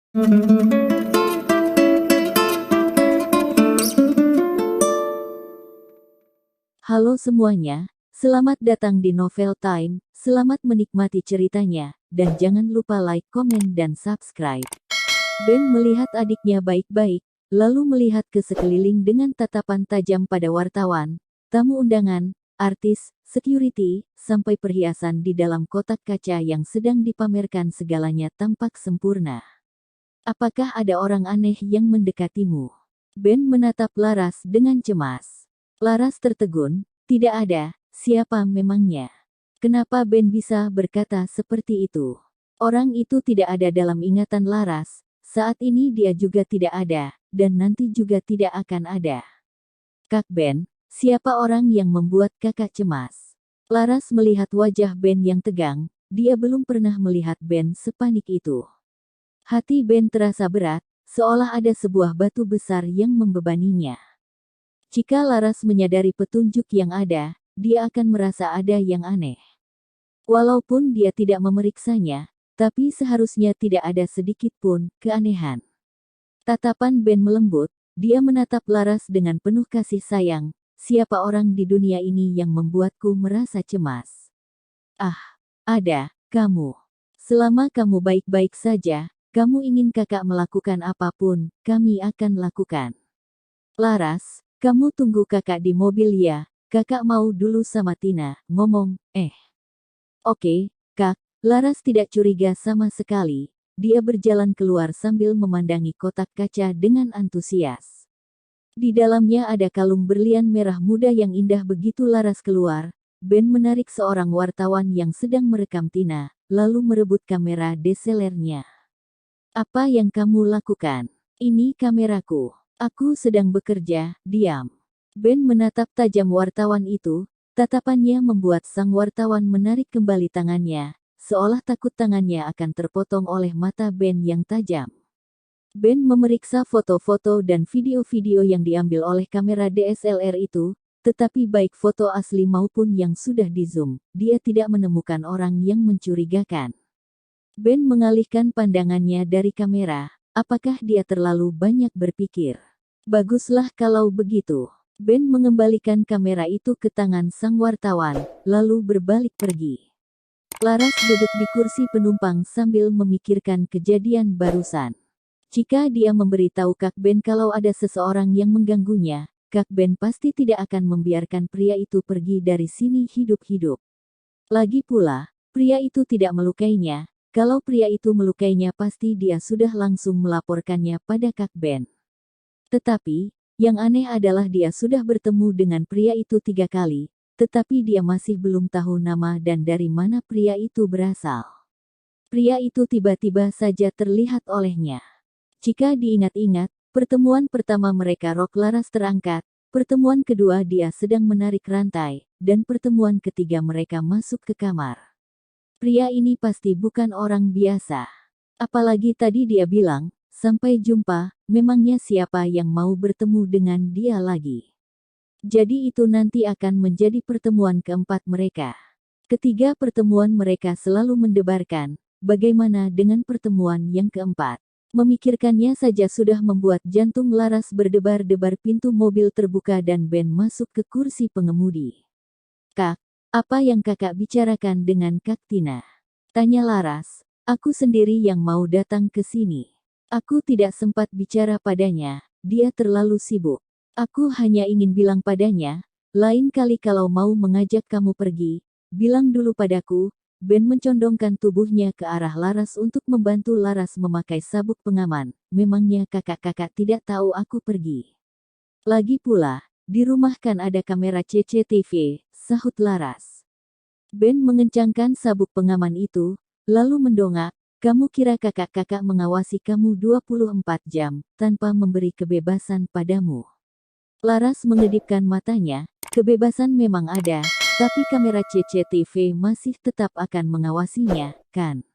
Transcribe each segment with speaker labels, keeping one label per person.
Speaker 1: Halo semuanya, selamat datang di Novel Time, selamat menikmati ceritanya, dan jangan lupa like, komen, dan subscribe. Ben melihat adiknya baik-baik, lalu melihat ke sekeliling dengan tatapan tajam pada wartawan, tamu undangan, artis, security, sampai perhiasan di dalam kotak kaca yang sedang dipamerkan segalanya tampak sempurna. Apakah ada orang aneh yang mendekatimu? Ben menatap Laras dengan cemas. Laras tertegun, tidak ada, siapa memangnya? Kenapa Ben bisa berkata seperti itu? Orang itu tidak ada dalam ingatan Laras, saat ini dia juga tidak ada, dan nanti juga tidak akan ada. Kak Ben, siapa orang yang membuat kakak cemas? Laras melihat wajah Ben yang tegang, dia belum pernah melihat Ben sepanik itu. Hati Ben terasa berat, seolah ada sebuah batu besar yang membebaninya. Jika Laras menyadari petunjuk yang ada, dia akan merasa ada yang aneh. Walaupun dia tidak memeriksanya, tapi seharusnya tidak ada sedikit pun keanehan. Tatapan Ben melembut, dia menatap Laras dengan penuh kasih sayang. Siapa orang di dunia ini yang membuatku merasa cemas? Ah, ada, kamu. Selama kamu baik-baik saja, kamu ingin kakak melakukan apapun, kami akan lakukan. Laras, kamu tunggu kakak di mobil ya, kakak mau dulu sama Tina, ngomong, Oke, Kak, Laras tidak curiga sama sekali, dia berjalan keluar sambil memandangi kotak kaca dengan antusias. Di dalamnya ada kalung berlian merah muda yang indah. Begitu Laras keluar, Ben menarik seorang wartawan yang sedang merekam Tina, lalu merebut kamera DSLR-nya. Apa yang kamu lakukan? Ini kameraku. Aku sedang bekerja, diam. Ben menatap tajam wartawan itu, tatapannya membuat sang wartawan menarik kembali tangannya, seolah takut tangannya akan terpotong oleh mata Ben yang tajam. Ben memeriksa foto-foto dan video-video yang diambil oleh kamera DSLR itu, tetapi baik foto asli maupun yang sudah di-zoom, dia tidak menemukan orang yang mencurigakan. Ben mengalihkan pandangannya dari kamera, apakah dia terlalu banyak berpikir? Baguslah kalau begitu. Ben mengembalikan kamera itu ke tangan sang wartawan, lalu berbalik pergi. Laras duduk di kursi penumpang sambil memikirkan kejadian barusan. Jika dia memberitahu Kak Ben kalau ada seseorang yang mengganggunya, Kak Ben pasti tidak akan membiarkan pria itu pergi dari sini hidup-hidup. Lagi pula, pria itu tidak melukainya. Kalau pria itu melukainya pasti dia sudah langsung melaporkannya pada Kak Ben. Tetapi, yang aneh adalah dia sudah bertemu dengan pria itu 3 kali, tetapi dia masih belum tahu nama dan dari mana pria itu berasal. Pria itu tiba-tiba saja terlihat olehnya. Jika diingat-ingat, pertemuan pertama mereka rok Laras terangkat, pertemuan kedua dia sedang menarik rantai, dan pertemuan ketiga mereka masuk ke kamar. Pria ini pasti bukan orang biasa. Apalagi tadi dia bilang, sampai jumpa, memangnya siapa yang mau bertemu dengan dia lagi? Jadi itu nanti akan menjadi pertemuan keempat mereka. Ketiga pertemuan mereka selalu mendebarkan, bagaimana dengan pertemuan yang keempat? Memikirkannya saja sudah membuat jantung Laras berdebar-debar. Pintu mobil terbuka dan Ben masuk ke kursi pengemudi. Kak, apa yang kakak bicarakan dengan Kak Tina? Tanya Laras, aku sendiri yang mau datang ke sini. Aku tidak sempat bicara padanya, dia terlalu sibuk. Aku hanya ingin bilang padanya, lain kali kalau mau mengajak kamu pergi, bilang dulu padaku. Ben mencondongkan tubuhnya ke arah Laras untuk membantu Laras memakai sabuk pengaman. Memangnya kakak-kakak tidak tahu aku pergi? Lagi pula, di rumah kan ada kamera CCTV, sahut Laras. Ben mengencangkan sabuk pengaman itu, lalu mendongak. Kamu kira kakak-kakak mengawasi kamu 24 jam, tanpa memberi kebebasan padamu? Laras mengedipkan matanya, kebebasan memang ada, tapi kamera CCTV masih tetap akan mengawasinya, kan?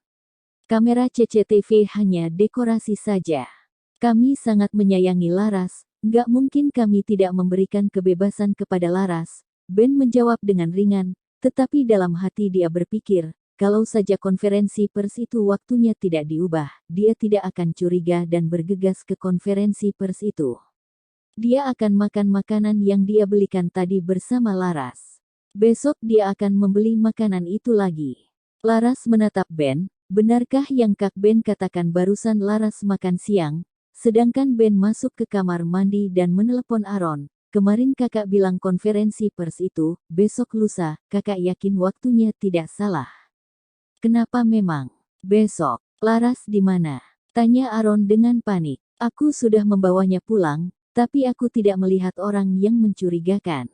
Speaker 1: Kamera CCTV hanya dekorasi saja. Kami sangat menyayangi Laras, nggak mungkin kami tidak memberikan kebebasan kepada Laras. Ben menjawab dengan ringan, tetapi dalam hati dia berpikir, kalau saja konferensi pers itu waktunya tidak diubah, dia tidak akan curiga dan bergegas ke konferensi pers itu. Dia akan makan makanan yang dia belikan tadi bersama Laras. Besok dia akan membeli makanan itu lagi. Laras menatap Ben. Benarkah yang Kak Ben katakan barusan? Laras makan siang, sedangkan Ben masuk ke kamar mandi dan menelepon Aaron. Kemarin kakak bilang konferensi pers itu, besok lusa, kakak yakin waktunya tidak salah. Kenapa memang? Besok, Laras di mana? Tanya Aaron dengan panik. Aku sudah membawanya pulang, tapi aku tidak melihat orang yang mencurigakan.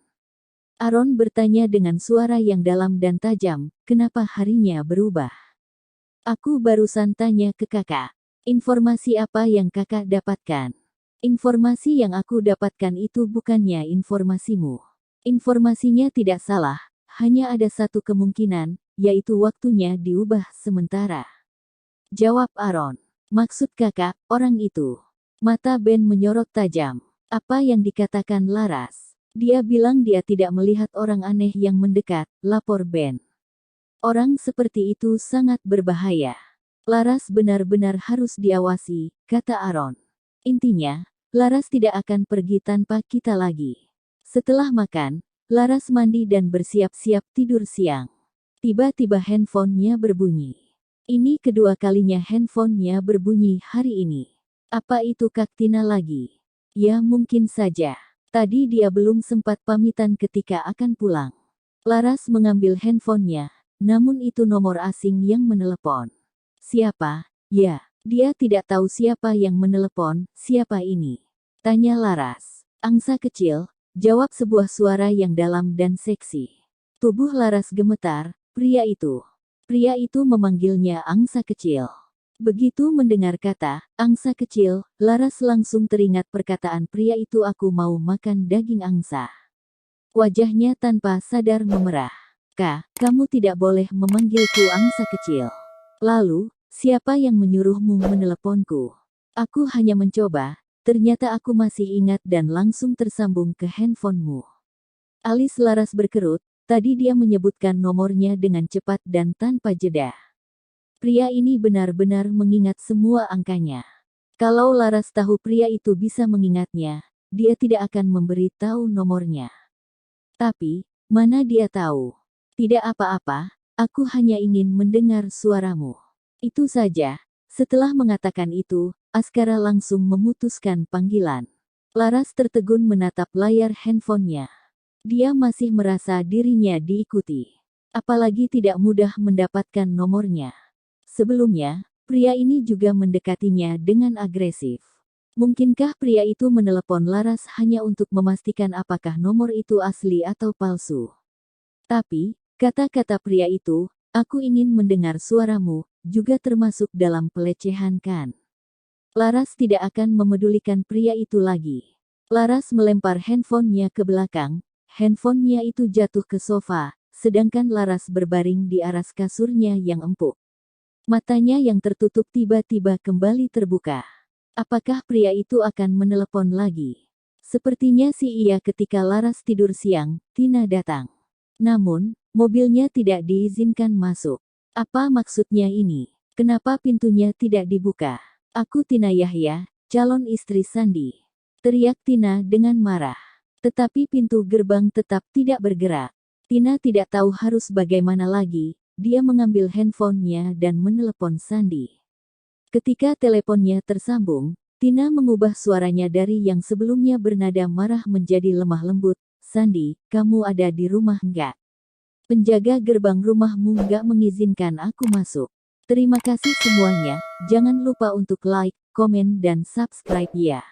Speaker 1: Aaron bertanya dengan suara yang dalam dan tajam, kenapa harinya berubah? Aku barusan tanya ke kakak. Informasi apa yang kakak dapatkan? Informasi yang aku dapatkan itu bukannya informasimu. Informasinya tidak salah, hanya ada satu kemungkinan, yaitu waktunya diubah sementara. Jawab Aaron. Maksud kakak, orang itu? Mata Ben menyorot tajam. Apa yang dikatakan Laras? Dia bilang dia tidak melihat orang aneh yang mendekat, lapor Ben. Orang seperti itu sangat berbahaya. Laras benar-benar harus diawasi, kata Aaron. Intinya, Laras tidak akan pergi tanpa kita lagi. Setelah makan, Laras mandi dan bersiap-siap tidur siang. Tiba-tiba handphonenya berbunyi. Ini kedua kalinya handphonenya berbunyi hari ini. Apa itu Kak Tina lagi? Ya mungkin saja. Tadi dia belum sempat pamitan ketika akan pulang. Laras mengambil handphonenya. Namun itu nomor asing yang menelepon. Siapa? Ya, dia tidak tahu siapa yang menelepon, siapa ini? Tanya Laras. Angsa kecil, jawab sebuah suara yang dalam dan seksi. Tubuh Laras gemetar, pria itu. Pria itu memanggilnya angsa kecil. Begitu mendengar kata, angsa kecil, Laras langsung teringat perkataan pria itu aku mau makan daging angsa. Wajahnya tanpa sadar memerah. Kak, kamu tidak boleh memanggilku angsa kecil. Lalu, siapa yang menyuruhmu meneleponku? Aku hanya mencoba, ternyata aku masih ingat dan langsung tersambung ke handphonemu. Alis Laras berkerut, tadi dia menyebutkan nomornya dengan cepat dan tanpa jeda. Pria ini benar-benar mengingat semua angkanya. Kalau Laras tahu pria itu bisa mengingatnya, dia tidak akan memberi tahu nomornya. Tapi, mana dia tahu? Tidak apa-apa, aku hanya ingin mendengar suaramu. Itu saja. Setelah mengatakan itu, Askara langsung memutuskan panggilan. Laras tertegun menatap layar handphonenya. Dia masih merasa dirinya diikuti. Apalagi tidak mudah mendapatkan nomornya. Sebelumnya, pria ini juga mendekatinya dengan agresif. Mungkinkah pria itu menelepon Laras hanya untuk memastikan apakah nomor itu asli atau palsu? Tapi, kata-kata pria itu, aku ingin mendengar suaramu, juga termasuk dalam pelecehan kan? Laras tidak akan memedulikan pria itu lagi. Laras melempar handphonenya ke belakang, handphonenya itu jatuh ke sofa, sedangkan Laras berbaring di aras kasurnya yang empuk. Matanya yang tertutup tiba-tiba kembali terbuka. Apakah pria itu akan menelepon lagi? Sepertinya sih iya ketika Laras tidur siang, Tina datang. Namun, mobilnya tidak diizinkan masuk. Apa maksudnya ini? Kenapa pintunya tidak dibuka? Aku Tina Yahya, calon istri Sandi. Teriak Tina dengan marah. Tetapi pintu gerbang tetap tidak bergerak. Tina tidak tahu harus bagaimana lagi, dia mengambil handphonenya dan menelepon Sandi. Ketika teleponnya tersambung, Tina mengubah suaranya dari yang sebelumnya bernada marah menjadi lemah lembut. Sandi, kamu ada di rumah enggak? Penjaga gerbang rumahmu enggak mengizinkan aku masuk. Terima kasih semuanya, jangan lupa untuk like, komen dan subscribe ya.